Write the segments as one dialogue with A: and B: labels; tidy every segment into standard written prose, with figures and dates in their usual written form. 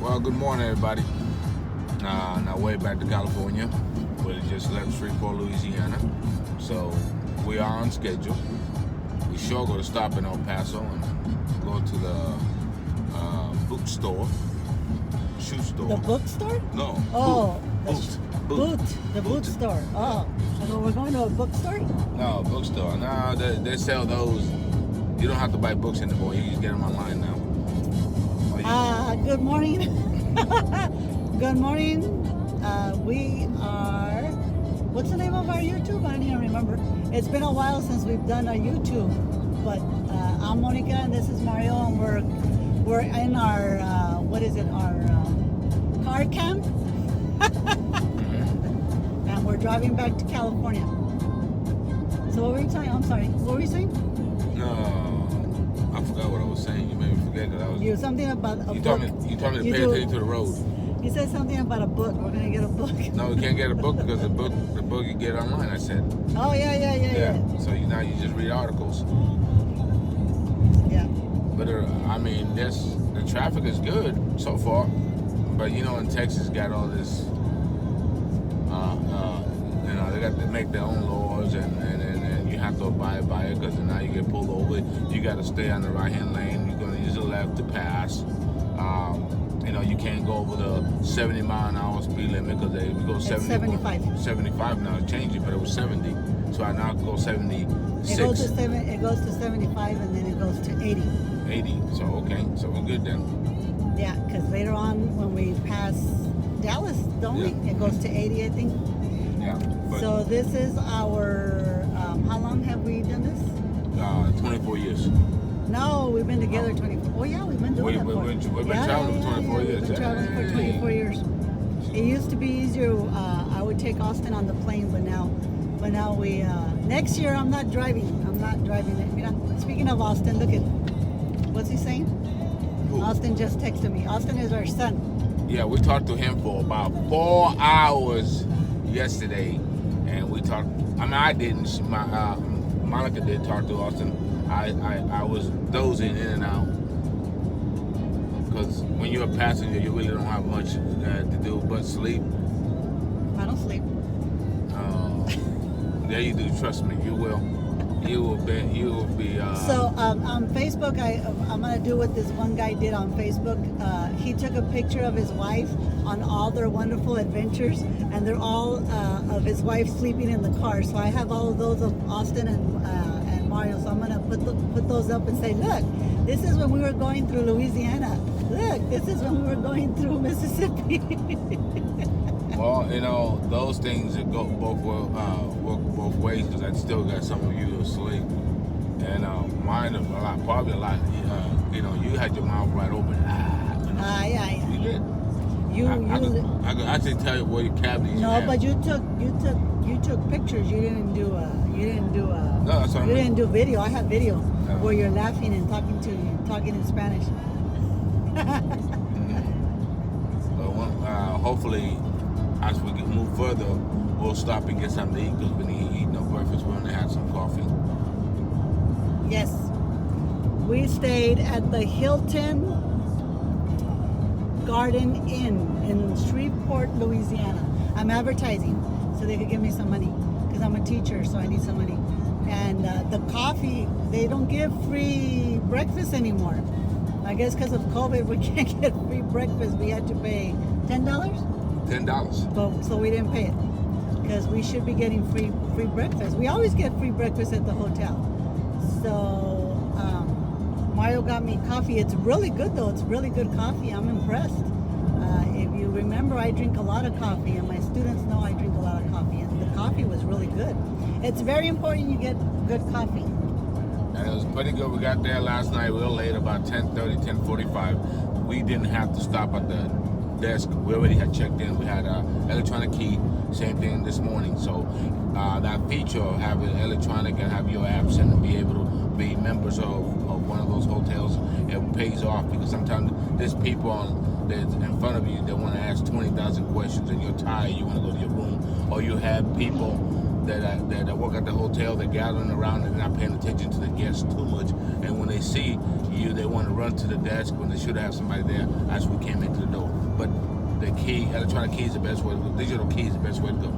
A: Well, good morning, everybody. Now, way back to California, we just left Shreveport, Louisiana. So, we are on schedule. We sure going to stop in El Paso and go to the bookstore, shoe store.
B: The bookstore?
A: No.
B: Oh,
A: Boot.
B: The boot store. Oh, so we're going to a bookstore?
A: No, bookstore. No, they sell those. You don't have to buy books anymore. You can get them online now.
B: Good morning. Good morning. We are, what's the name of our YouTube? I don't even remember. It's been a while since we've done a YouTube, but I'm Monica and this is Mario, and we're in our, our car camp. And we're driving back to California. So what were you saying? I'm sorry. What were you saying?
A: No. I forgot what I was saying. You made me forget that I was.
B: You something about a book.
A: You told me to pay attention to the road.
B: You said something about a book. We're gonna get a book.
A: No, we can't get a book because the book you get online. I said.
B: Oh yeah.
A: So now you just read articles.
B: Yeah.
A: But the traffic is good so far. But in Texas got all this. They got to make their own laws and you have to abide by it because now you get pulled over. You got to stay on the right-hand lane. You're going to use the left to pass. You can't go over the 70 mile an hour speed limit because if you go
B: 75.
A: 75 now it's changing, but it was 70. So I now go 76.
B: It goes to 75 and then it goes to 80.
A: 80. So okay, so we're good then. Yeah,
B: because later on when we pass Dallas, don't we? It goes to 80, I think.
A: Yeah.
B: So this is our, how long have we done this?
A: 24 years.
B: No, we've been together 24. Oh yeah, we've been doing that for.
A: We've been traveling for 24 years.
B: We've been traveling for 24 years. It used to be easier. I would take Austin on the plane, but now we. Next year, I'm not driving it. Mira, speaking of Austin, look at what's he saying?
A: Who?
B: Austin just texted me. Austin is our son.
A: Yeah, we talked to him for about 4 hours yesterday, and we talked. I didn't. Monica did talk to Austin. I was dozing in and out because when you're a passenger, you really don't have much to do but sleep.
B: I don't sleep.
A: Yeah, you do. Trust me, you will. You will be.
B: So on Facebook, I'm gonna do what this one guy did on Facebook. He took a picture of his wife on all their wonderful adventures, and they're all of his wife sleeping in the car. So I have all of those of Austin and Mario. So I'm gonna put those up and say, look, this is when we were going through Louisiana. Look, this is when we were going through Mississippi.
A: Well, those things that go work both ways because I still got some of you asleep, and mine are probably a lot. You had your mouth right open.
B: Yeah.
A: You did. I could actually tell you what your cavities.
B: No, but you took pictures. You didn't do.
A: No, that's what
B: you didn't do video. I have video where you're laughing and talking in Spanish.
A: Hopefully, as we move further, we'll stop and get something to eat because we need to eat no breakfast. We're going to have some coffee.
B: Yes. We stayed at the Hilton Garden Inn in Shreveport, Louisiana. I'm advertising so they could give me some money because I'm a teacher, so I need some money. And the coffee, they don't give free breakfast anymore. I guess because of COVID, we can't get free breakfast. We had to pay $10?
A: $10.
B: But, so we didn't pay it because we should be getting free breakfast. We always get free breakfast at the hotel. So Mario got me coffee. It's really good though. It's really good coffee. I'm impressed. If you remember, I drink a lot of coffee, and my students know I drink a lot of coffee, and the coffee was really good. It's very important you get good coffee.
A: And it was pretty good. We got there last night real late, about 10:30, 10:45. We didn't have to stop at the desk. We already had checked in. We had an electronic key. Same thing this morning. So that feature of having electronic and have your apps and be able to be members of one of those hotels, it pays off because sometimes there's people that's in front of you that want to ask 20,000 questions and you're tired, you want to go to your room, or you have people that work at the hotel, they're gathering around and they're not paying attention to the guests too much, and when they see they want to run to the desk when they should have somebody there as we came into the door. But the key, electronic key is the best way to go. Digital key is the best way to go.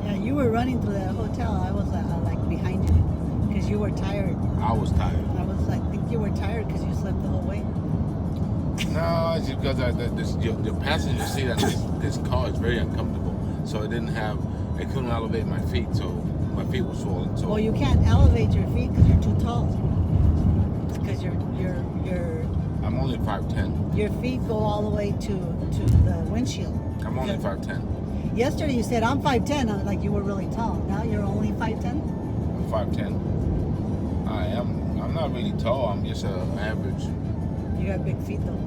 B: Yeah, you were running through that hotel. I was like behind you because you were tired.
A: I was tired.
B: I think you were tired because you slept the whole way.
A: No, it's because the passenger seat on this car is very uncomfortable. So it couldn't elevate my feet, so my feet were swollen. So
B: Well, you can't elevate your feet because you're too tall. Because
A: I'm only 5'10".
B: your feet go all the way to the windshield.
A: I'm only 5'10".
B: Yesterday you said I'm 5'10", like you were really tall. Now you're only 5'10"?
A: I'm 5'10". I'm not really tall. I'm just an average.
B: You got big feet though.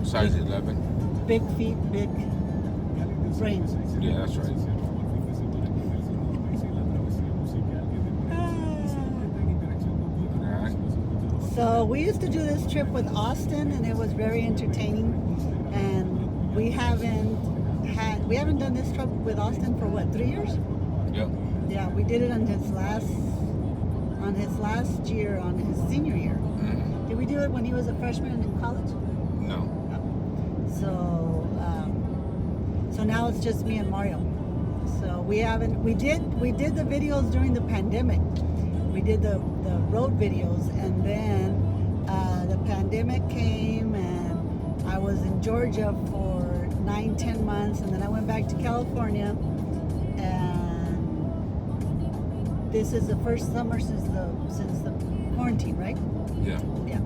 A: Size 11.
B: Big feet, big brain.
A: Yeah, that's right.
B: So we used to do this trip with Austin, and it was very entertaining. And we haven't done this trip with Austin for what, 3 years?
A: Yep.
B: Yeah, we did it on his last year, on his senior year.
A: Mm-hmm.
B: Did we do it when he was a freshman in college?
A: No.
B: So now it's just me and Mario. So we did the videos during the pandemic. We did the road videos, and then the pandemic came, and I was in Georgia for 9-10 months, and then I went back to California, and this is the first summer since the quarantine, right?
A: Yeah.
B: Yeah.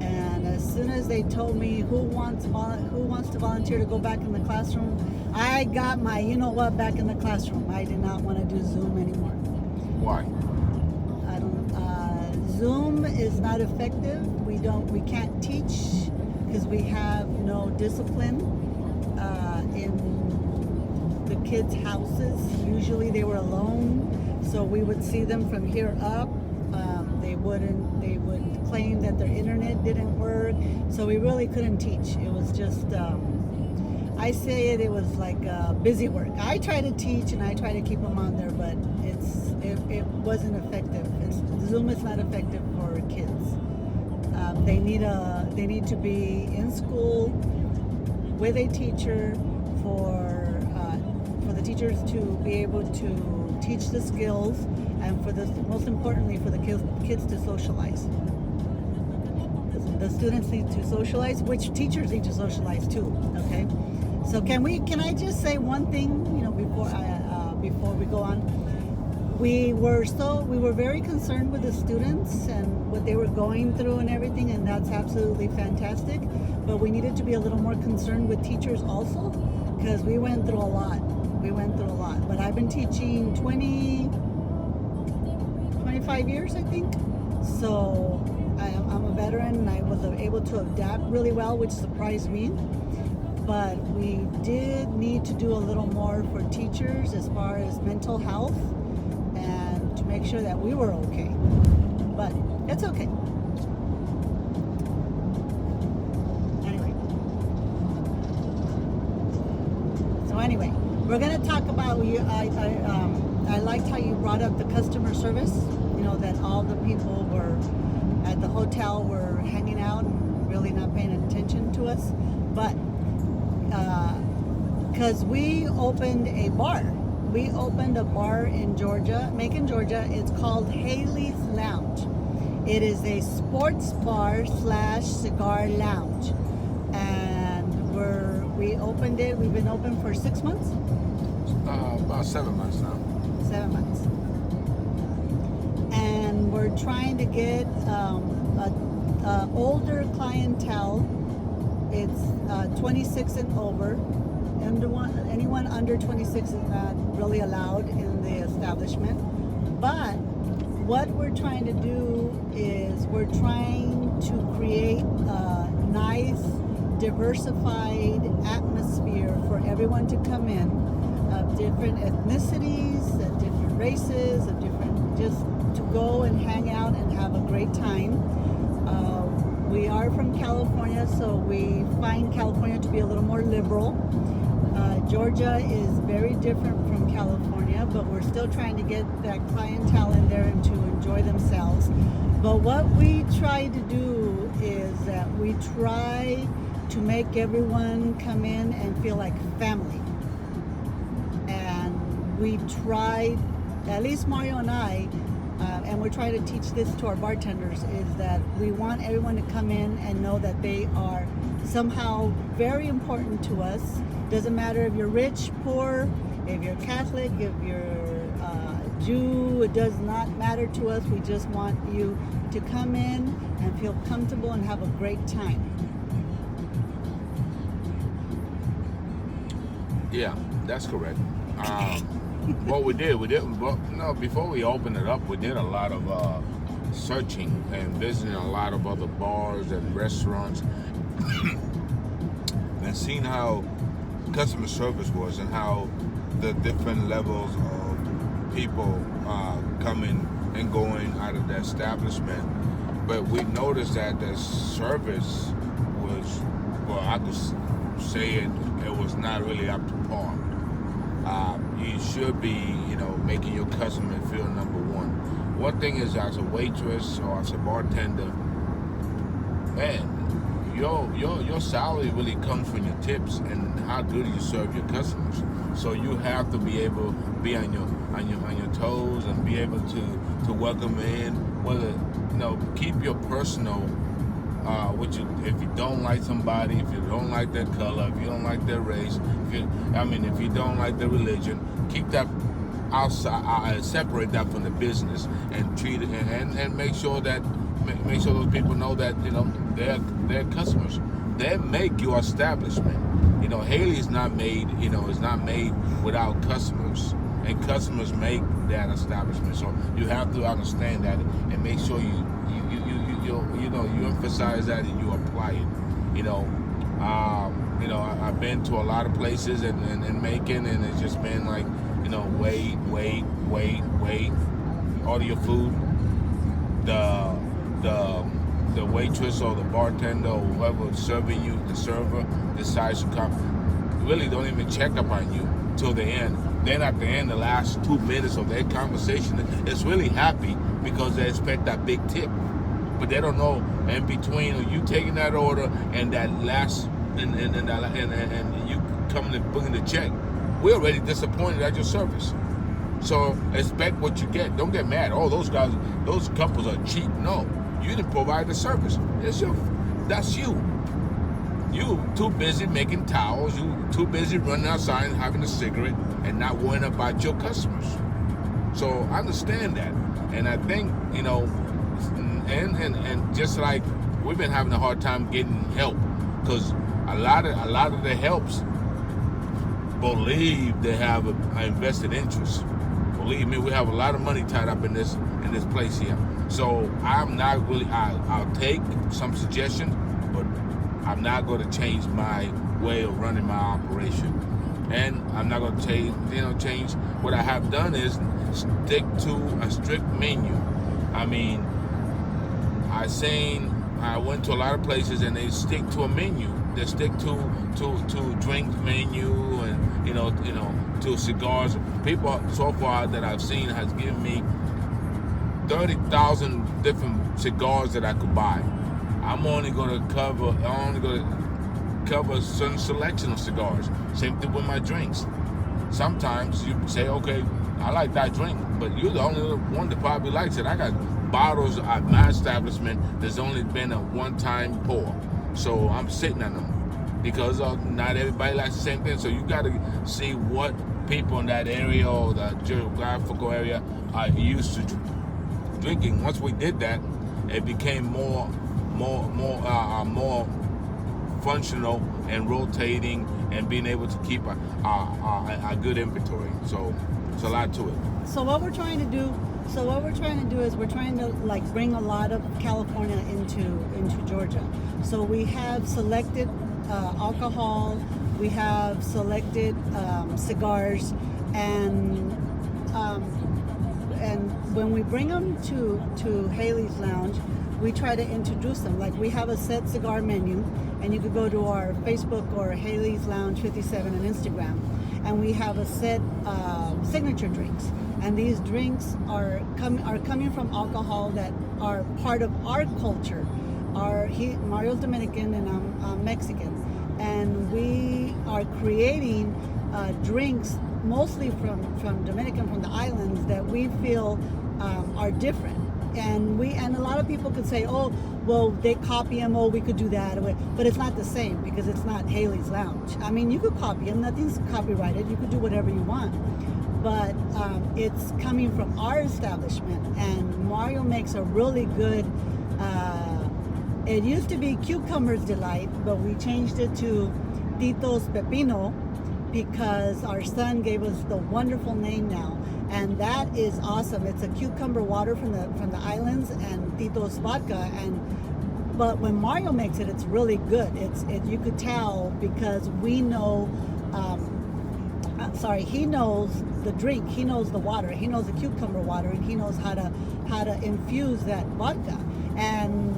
B: And as soon as they told me who wants to volunteer to go back in the classroom, I got my back in the classroom. I did not want to do Zoom anymore.
A: Why?
B: Zoom is not effective. We can't teach because we have no discipline in the kids' houses. Usually they were alone, so we would see them from here up. They would claim that their internet didn't work, so we really couldn't teach. It was just I say it was like busy work. I try to teach and I try to keep them on there, but it wasn't effective. Zoom is not effective for kids. They need to be in school with a teacher for the teachers to be able to teach the skills, and most importantly for the kids to socialize. The students need to socialize, which teachers need to socialize too. Okay, so can I just say one thing, before we go on? We were very concerned with the students and what they were going through and everything, and that's absolutely fantastic. But we needed to be a little more concerned with teachers also, because we went through a lot. But I've been teaching 25 years, I think. So I'm a veteran, and I was able to adapt really well, which surprised me. But we did need to do a little more for teachers as far as mental health, and to make sure that we were okay. But it's okay. Anyway, we're going to talk about I liked how you brought up the customer service, that all the people were at the hotel were hanging out and really not paying attention to us. But because we opened a bar in Georgia, Macon, Georgia. It's called Hailey's Lounge. It is a sports bar / cigar lounge, and we opened it. We've been open for 6 months.
A: About 7 months now.
B: 7 months, and we're trying to get older clientele. It's 26 and over. Anyone under 26 is not really allowed in the establishment. But what we're trying to do is we're trying to create a nice, diversified atmosphere for everyone to come in, of different ethnicities, of different races, just to go and hang out and have a great time. We are from California, so we find California to be a little more liberal. Georgia is very different from California, but we're still trying to get that clientele in there and to enjoy themselves. But what we try to do is that we try to make everyone come in and feel like family. And we try, at least Mario and I, and we're trying to teach this to our bartenders, is that we want everyone to come in and know that they are somehow very important to us. Doesn't matter if you're rich, poor, if you're Catholic, if you're Jew, it does not matter to us. We just want you to come in and feel comfortable and have a great time.
A: Yeah, that's correct. What we did, before we opened it up, we did a lot of searching and visiting a lot of other bars and restaurants and seeing how customer service was and how the different levels of people coming and going out of the establishment. But we noticed that the service was, well, I could say it was not really up to par. You should be, making your customer feel number one. One thing is, as a waitress or as a bartender, man, your salary really comes from your tips and how good you serve your customers. So you have to be able to be on your toes and be able to welcome in. Whether keep your personal. If you don't like somebody, if you don't like their color, if you don't like their race, if you don't like their religion, keep that outside, separate that from the business and treat it and make sure those people know that they're customers. They make your establishment. Hailey is not made without customers, and customers make that establishment. So you have to understand that and make sure you emphasize that and you apply it. I've been to a lot of places in Macon, and it's just been like, wait, order your food. The waitress or the bartender or whoever serving you, the server, decides to come, really don't even check up on you till the end. Then at the end, the last 2 minutes of their conversation, it's really happy because they expect that big tip. But they don't know in between you taking that order and that last and you coming and booking the check, we're already disappointed at your service. So expect what you get. Don't get mad. Oh, those couples are cheap. No, you didn't provide the service. That's you. You too busy making towels. You too busy running outside and having a cigarette and not worrying about your customers. So I understand that, and I think and just like we've been having a hard time getting help because a lot of the helps believe they have an invested interest. Believe me, we have a lot of money tied up in this place here. So I'm not really. I'll take some suggestions, but I'm not going to change my way of running my operation, and I'm not going to change. What I have done is stick to a strict menu. I went to a lot of places and they stick to a menu. They stick to drink menu and to cigars. People so far that I've seen has given me 30,000 different cigars that I could buy. I'm only going to cover a certain selection of cigars. Same thing with my drinks. Sometimes you say, okay, I like that drink, but you're the only one that probably likes it. I got bottles at my establishment there's only been a one-time pour, so I'm sitting on them because not everybody likes the same thing. So you got to see what people in that area or the geographical area are used to drinking. Once we did that, it became more functional and rotating and being able to keep a good inventory. So it's a lot to it.
B: So what we're trying to do is we're trying to bring a lot of California into Georgia. So we have selected alcohol, we have selected cigars, and when we bring them to Hailey's Lounge, we try to introduce them. Like, we have a set cigar menu, and you could go to our Facebook or Hailey's Lounge 57 on Instagram, and we have a set signature drinks. And these drinks are coming from alcohol that are part of our culture. Mario's Dominican and I'm Mexican, and we are creating drinks mostly from Dominican, from the islands, that we feel are different. And a lot of people could say, oh, well, they copy them, oh, we could do that, but it's not the same, because it's not Hailey's Lounge. I mean, you could copy them, nothing's copyrighted, you could do whatever you want, but it's coming from our establishment. And Mario makes a really good, it used to be Cucumber's Delight, but we changed it to Tito's Pepino, because our son gave us the wonderful name now, and that is awesome. It's a cucumber water from the islands and Tito's vodka, but when Mario makes it, it's really good. You could tell, because we know. He knows the drink, he knows the water, he knows the cucumber water, and he knows how to infuse that vodka. And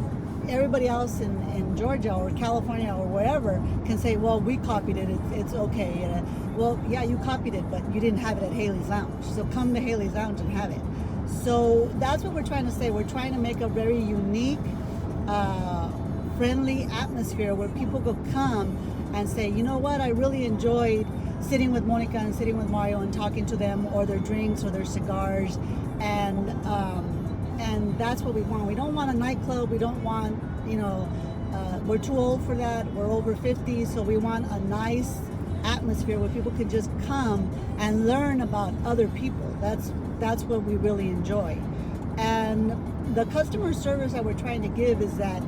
B: everybody else in Georgia or California or wherever can say, well, we copied it, it's okay. Well, yeah, you copied it, but you didn't have it at Hailey's Lounge. So come to Hailey's Lounge and have it. So that's what we're trying to say. We're trying to make a very unique, friendly atmosphere where people could come and say, you know what, I really enjoyed sitting with Monica and sitting with Mario and talking to them, or their drinks or their cigars, and that's what we want. We don't want a nightclub. We don't want, we're too old for that. We're over 50, so we want a nice atmosphere where people can just come and learn about other people. That's what we really enjoy. And the customer service that we're trying to give is that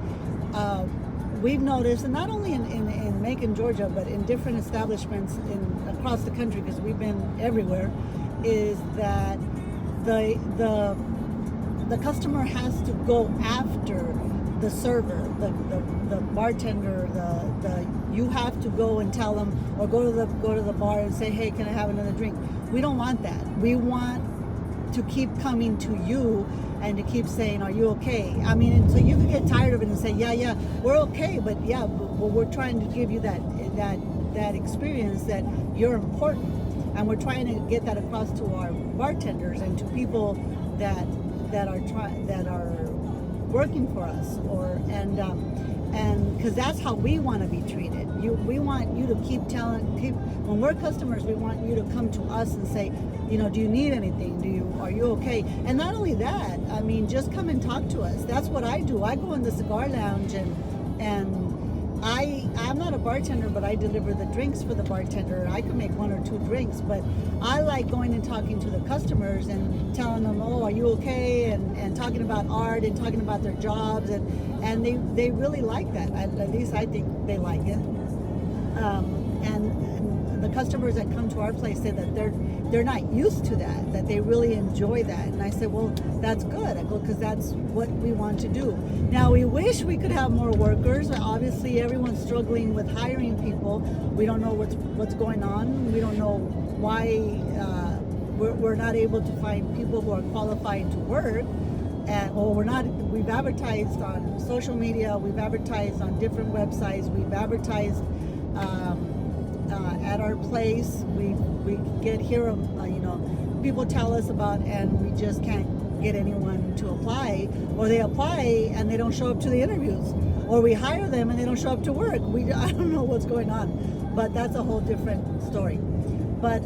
B: we've noticed, and not only in Macon, Georgia, but in different establishments across the country, because we've been everywhere, is that the customer has to go after the server, the bartender, you have to go and tell them, or go to the bar and say, hey, can I have another drink? We don't want that. We want to keep coming to you and to keep saying, are you okay? I mean, and so you can get tired of it and say, yeah, we're okay, but we're trying to give you that experience that you're important, and we're trying to get that across to our bartenders and to people that are working for us, and because that's how we want to be treated. We want you to keep when we're customers, we want you to come to us and say, do you need anything? Are you okay? And not only that, I mean, just come and talk to us. That's what I do. I go in the cigar lounge and I'm not a bartender, but I deliver the drinks for the bartender. I can make one or two drinks, but I like going and talking to the customers and telling them, oh, are you okay? And talking about art and talking about their jobs, and they really like that. At least I think they like it. And the customers that come to our place say that they're not used to that they really enjoy that. And I said, well, that's good. I go, because that's what we want to do. Now, we wish we could have more workers. Obviously, everyone's struggling with hiring people. We don't know what's going on. We don't know why we're not able to find people who are qualified to work. We've advertised on social media, we've advertised on different websites, we've advertised at our place. We get here, people tell us about, and we just can't get anyone to apply, or they apply and they don't show up to the interviews, or we hire them and they don't show up to work. I don't know what's going on, but that's a whole different story. But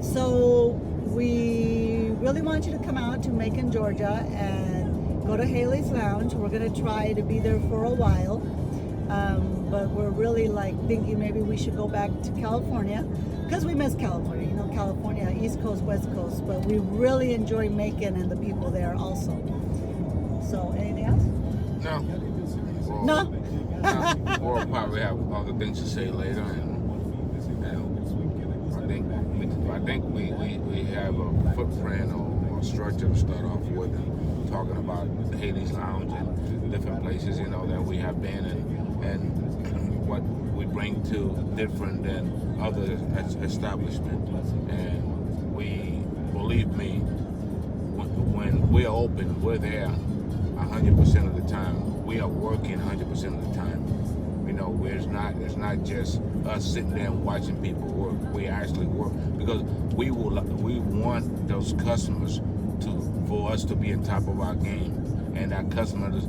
B: so we really want you to come out to Macon, Georgia, and go to Hailey's Lounge. We're going to try to be there for a while. But we're really thinking maybe we should go back to California, because we miss California. California, East Coast, West Coast, but we really enjoy Macon and the people there also. So, anything else?
A: No.
B: No.
A: We'll probably have other things to say later, and I think we have a footprint or structure to start off with, talking about Hailey's Lounge and different places, that we have been, and what we bring to different than other establishments. And believe me, when we're open, we're there 100% of the time. We are working 100% of the time. You know, where it's not just us sitting there and watching people work. We actually work because we want those customers for us to be on top of our game, and our customers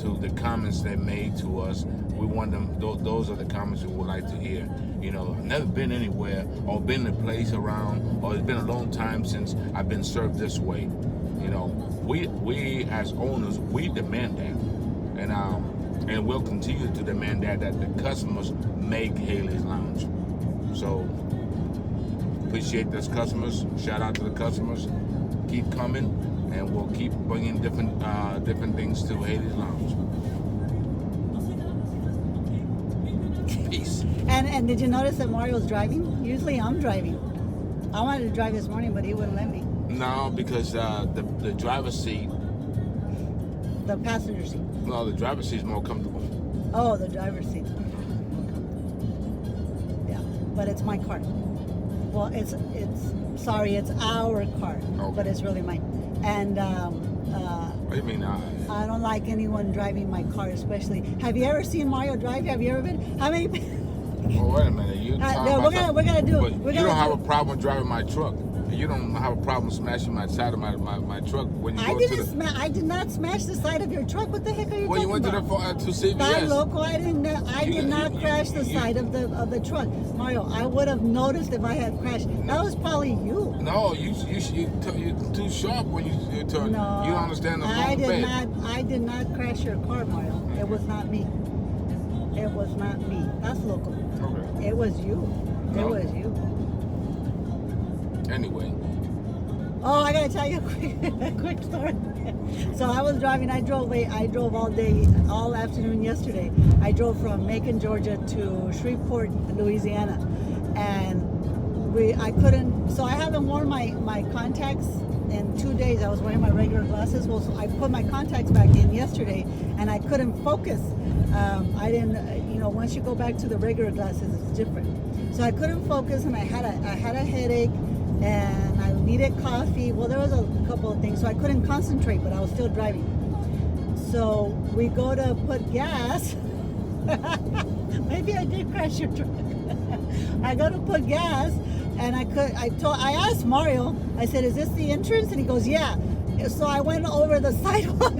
A: to the comments they made to us. We want them. Those are the comments we would like to hear. You know, I've never been anywhere or been a place around, or it's been a long time since I've been served this way. You know, we as owners, we demand that, and we'll continue to demand that the customers make Hailey's Lounge. So appreciate those customers. Shout out to the customers. Keep coming, and we'll keep bringing different things to Hailey's Lounge. Peace.
B: And did you notice that Mario's driving? Usually I'm driving. I wanted to drive this morning, but he wouldn't let me.
A: No, because the driver's seat.
B: The passenger seat.
A: No, the driver's seat is more comfortable.
B: Oh, the driver's seat. Yeah, but it's my car. Well, it's our car,
A: Okay.
B: but it's really mine. And
A: What do you mean?
B: I don't like anyone driving my car, especially. Have you ever seen Mario drive? Have you ever been? How many?
A: Well, wait a minute. You
B: we're gonna do.
A: But
B: We're
A: you
B: gonna
A: don't have
B: do-
A: a problem driving my truck. You don't have a problem smashing my side of my truck when you go to the.
B: I did not smash the side of your truck. What the heck are you
A: When
B: talking
A: you went
B: about?
A: to CVS.
B: That loco, I did not crash the
A: you-
B: side of the truck, Mario. I would have noticed if I had crashed. That was probably you.
A: No, you're too sharp when you turn.
B: No,
A: You don't understand the
B: I
A: wrong
B: did
A: bed.
B: not. I did not crash your car, Mario. It was not me. It was not me. That's local.
A: Okay.
B: It was you. It
A: No.
B: was you.
A: Anyway.
B: Oh, I gotta tell you a quick story. So I was driving. I drove all day, all afternoon yesterday. I drove from Macon, Georgia to Shreveport, Louisiana, and I couldn't. So I haven't worn my contacts in 2 days. I was wearing my regular glasses. Well, so I put my contacts back in yesterday, and I couldn't focus. I didn't. Once you go back to the regular glasses, it's different. So I couldn't focus, and I had a headache. And I needed coffee. Well, there was a couple of things, so I couldn't concentrate, but I was still driving. So we go to put gas. Maybe I did crash your truck. I go to put gas, and I asked Mario. I said, "Is this the entrance?" And he goes, "Yeah." So I went over the sidewalk,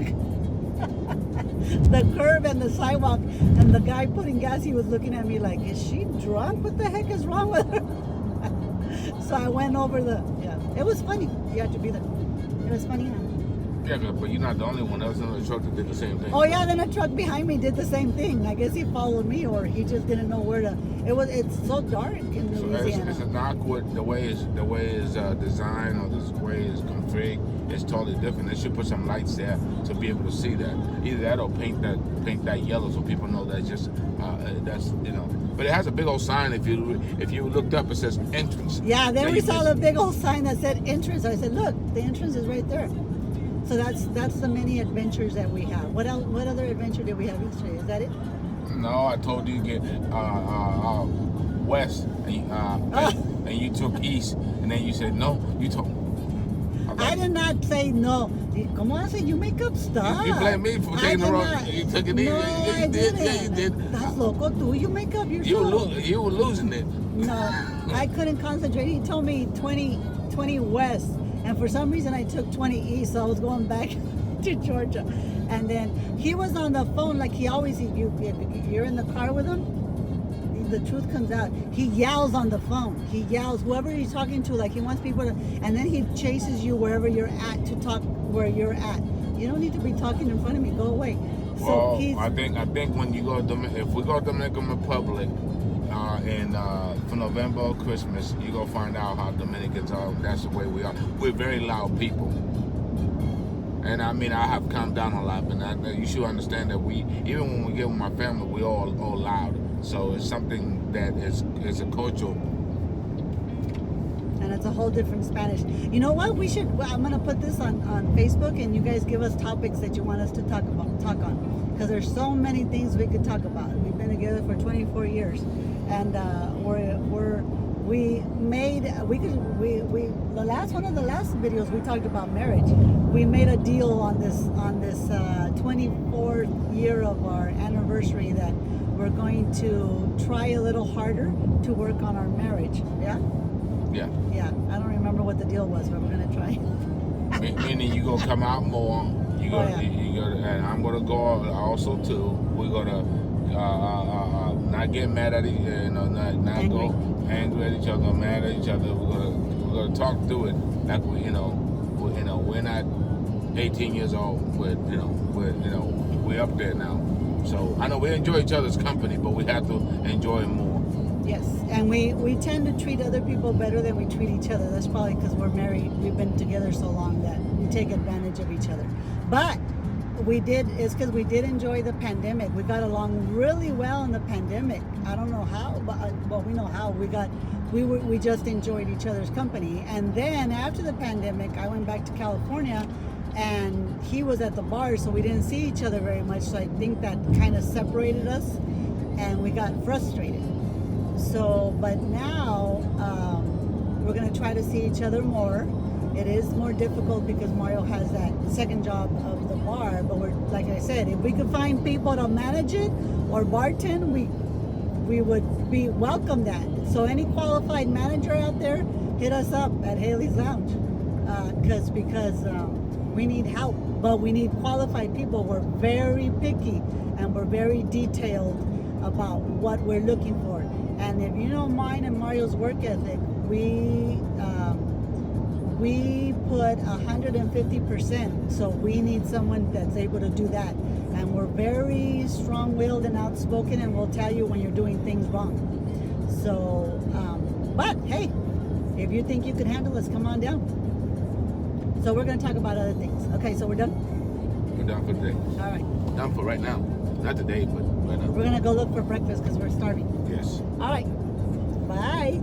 B: the curb and the sidewalk, and the guy putting gas, he was looking at me like, "Is she drunk? What the heck is wrong with her?" So I went over it was funny. You had to be there. It was funny, huh?
A: Yeah, but you're not the only one. There was another truck that did the same thing.
B: Oh yeah, then a truck behind me did the same thing. I guess he followed me, or he just didn't know where to. It's so dark in
A: So
B: Louisiana.
A: it's an awkward. The way it's designed or the way it's configured is totally different. They should put some lights there to be able to see that. Either that or paint that yellow so people know that's just that's. But it has a big old sign. If you looked up, it says entrance.
B: Yeah, then
A: Now
B: we
A: you
B: saw
A: just-
B: the big old sign that said entrance. I said, look, the entrance is right there. So that's the many adventures that we have. What else? What other adventure did we have yesterday? Is that it?
A: No, I told you to get west, and you took east, and then you said no. You told. Okay.
B: I did not say no. Come on, I said you make up stuff.
A: You blame me for taking the wrong. You took it easy.
B: No,
A: Yeah,
B: I
A: you did.
B: didn't.
A: Yeah, you did.
B: That's local. Do you make up your
A: You were losing it.
B: No, I couldn't concentrate. He told me 20 west, and for some reason I took 20 east, so I was going back to Georgia. And then he was on the phone like he always. If you're in the car with him, the truth comes out. He yells on the phone. He yells whoever he's talking to, like he wants people to, and then he chases you wherever you're at to talk where you're at. You don't need to be talking in front of me. Go away.
A: Well,
B: So
A: I think when you go if we go to Dominican Republic for November or Christmas, you gonna find out how Dominicans are. That's the way we are. We're very loud people. And I mean, I have calmed down a lot, but you should understand that even when we get with my family, we all loud. So it's something that is a cultural.
B: And it's a whole different Spanish. You know what? I'm gonna put this on Facebook, and you guys give us topics that you want us to talk on, because there's so many things we could talk about. We've been together for 24 years, and one of the last videos we talked about marriage. We made a deal on this 24th year of our anniversary that we're going to try a little harder to work on our marriage. Yeah?
A: Yeah.
B: Yeah. I don't remember what the deal was, but we're going to try.
A: Meaning you gonna come out more. You
B: Oh,
A: gonna,
B: yeah.
A: you gonna, and I'm gonna go also too. We're gonna not get mad at not
B: Angry.
A: go angry at each other, mad at each other. We're gonna talk through it like we're not 18 years old. We're up there now. So I know we enjoy each other's company, but we have to enjoy it more.
B: Yes, and we tend to treat other people better than we treat each other. That's probably because we're married. We've been together so long that we take advantage of each other. But it's because we did enjoy the pandemic. We got along really well in the pandemic. I don't know how, but we know how. We just enjoyed each other's company. And then after the pandemic, I went back to California, and he was at the bar, so we didn't see each other very much. So I think that kind of separated us, and we got frustrated. So, but now we're going to try to see each other more. It is more difficult because Mario has that second job of the bar. But like I said, if we could find people to manage it or bartend, we would be welcome that. So any qualified manager out there, hit us up at Hailey's Lounge because we need help, but we need qualified people. We're very picky and we're very detailed about what we're looking for. And if you know mine and Mario's work ethic, we put 150%. So we need someone that's able to do that. And we're very strong-willed and outspoken, and we'll tell you when you're doing things wrong. So, but hey, if you think you can handle us, come on down. So we're going to talk about other things. Okay, so we're done?
A: We're done for today.
B: All right.
A: Done for right now. Not today, but right now.
B: We're going to go look for breakfast because we're starving.
A: Yes.
B: All right. Bye.